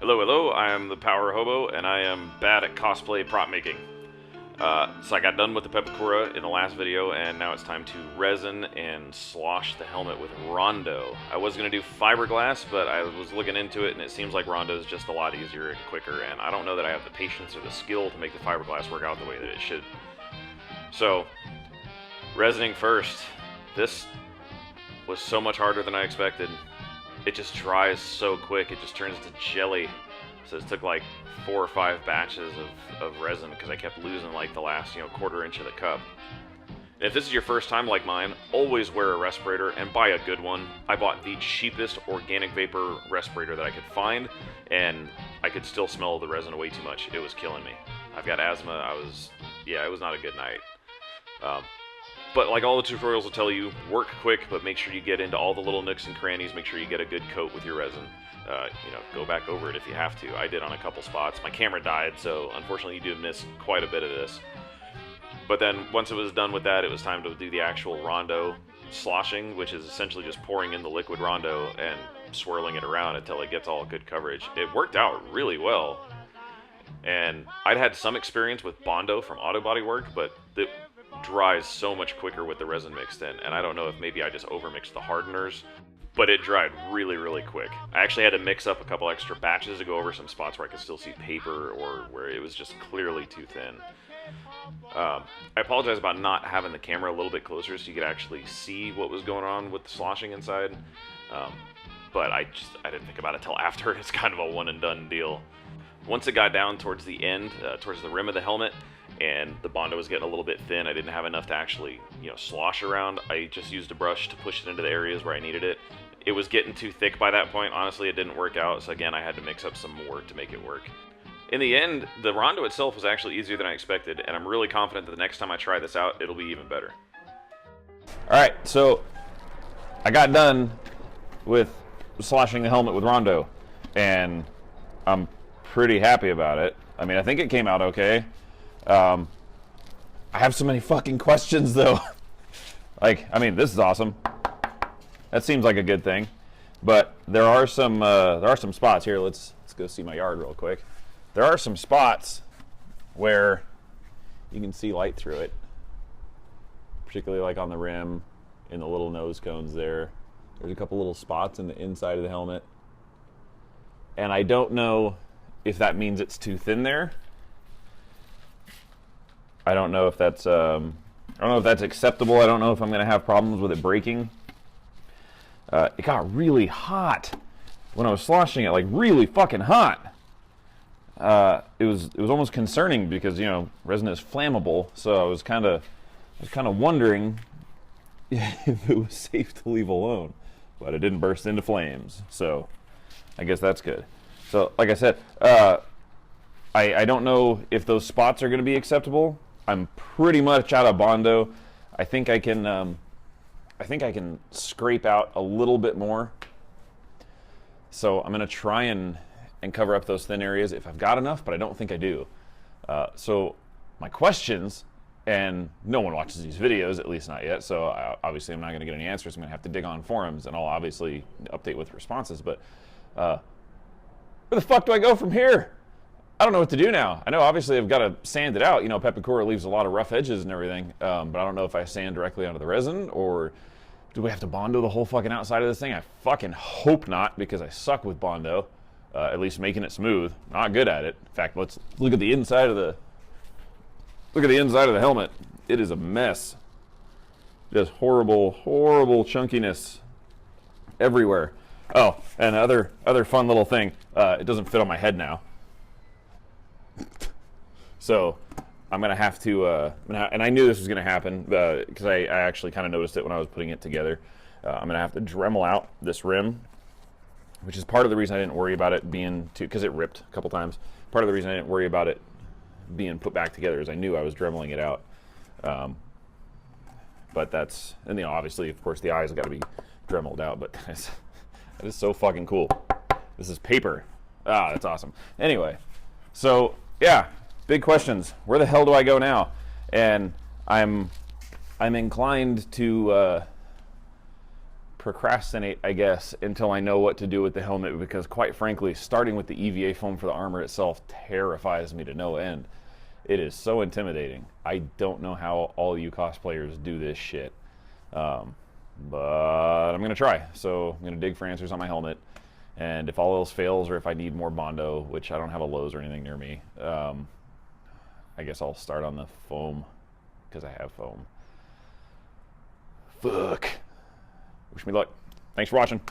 Hello, hello, I am the Power Hobo, and I am bad at cosplay prop making. So I got done with the pepakura in the last video, and now it's time to resin and slosh the helmet with Rondo. I was going to do fiberglass, but I was looking into it, and it seems like Rondo is just a lot easier and quicker, and I don't know that I have the patience or the skill to make the fiberglass work out the way that it should. So, resining first. This was so much harder than I expected. It just dries so quick, it just turns to jelly. So it took like 4 or 5 batches of resin because I kept losing like the last, quarter inch of the cup. And if this is your first time like mine, always wear a respirator and buy a good one. I bought the cheapest organic vapor respirator that I could find, and I could still smell the resin way too much. It was killing me. I've got asthma. It was not a good night. But like all the tutorials will tell you, work quick, but make sure you get into all the little nooks and crannies. Make sure you get a good coat with your resin. Go back over it if you have to. I did on a couple spots. My camera died, so unfortunately you do miss quite a bit of this. But then once it was done with that, it was time to do the actual Rondo sloshing, which is essentially just pouring in the liquid Rondo and swirling it around until it gets all good coverage. It worked out really well. And I'd had some experience with Bondo from Auto Body Work, but it dries so much quicker with the resin mixed in, and I don't know if maybe I just overmixed the hardeners, but it dried really, really quick. I actually had to mix up a couple extra batches to go over some spots where I could still see paper or where it was just clearly too thin. I apologize about not having the camera a little bit closer so you could actually see what was going on with the sloshing inside, but I didn't think about it till after. It's kind of a one and done deal. Once it got down towards the end, towards the rim of the helmet, and the Bondo was getting a little bit thin, I didn't have enough to actually, slosh around. I just used a brush to push it into the areas where I needed it. It was getting too thick by that point. Honestly, it didn't work out, so again, I had to mix up some more to make it work. In the end, the Rondo itself was actually easier than I expected, and I'm really confident that the next time I try this out, it'll be even better. Alright, so I got done with sloshing the helmet with Rondo, and I'm pretty happy about it. I mean, I think it came out okay. I have so many fucking questions, though. This is awesome. That seems like a good thing, but there are some spots here. Let's go see my yard real quick. There are some spots where you can see light through it, particularly like on the rim, in the little nose cones there. There's a couple little spots in the inside of the helmet, and I don't know if that means it's too thin there. I don't know if that's acceptable. I don't know if I'm going to have problems with it breaking. It got really hot when I was sloshing it, like really fucking hot. It was almost concerning because resin is flammable, so I was kind of wondering if it was safe to leave alone, but it didn't burst into flames, so I guess that's good. So, like I said, I don't know if those spots are going to be acceptable. I'm pretty much out of Bondo. I think I can scrape out a little bit more. So I'm going to try and cover up those thin areas if I've got enough, but I don't think I do. So my questions, and no one watches these videos, at least not yet, so obviously I'm not going to get any answers. I'm going to have to dig on forums, and I'll obviously update with responses, but where the fuck do I go from here? I don't know what to do now. I know obviously I've got to sand it out. Pepakura leaves a lot of rough edges and everything, but I don't know if I sand directly onto the resin, or do we have to Bondo the whole fucking outside of this thing? I fucking hope not, because I suck with Bondo, at least making it smooth. Not good at it. In fact, let's look at the inside of the helmet. It is a mess. Just horrible, horrible chunkiness everywhere. Oh, and other fun little thing. It doesn't fit on my head now. So I'm going to have to, and I knew this was going to happen because I actually kind of noticed it when I was putting it together. I'm going to have to Dremel out this rim, which is part of the reason I didn't worry about it being because it ripped a couple times. Part of the reason I didn't worry about it being put back together is I knew I was Dremeling it out. But that's, and obviously, of course, the eyes have got to be Dremeled out, but that is so fucking cool. This is paper. Ah, that's awesome. Anyway, so yeah, big questions. Where the hell do I go now? And I'm inclined to procrastinate, I guess, until I know what to do with the helmet, because quite frankly, starting with the EVA foam for the armor itself terrifies me to no end. It is so intimidating. I don't know how all you cosplayers do this shit. But I'm going to try. So I'm going to dig for answers on my helmet. And if all else fails, or if I need more Bondo, which I don't have a Lowe's or anything near me, I guess I'll start on the foam, because I have foam. Fuck. Wish me luck. Thanks for watching.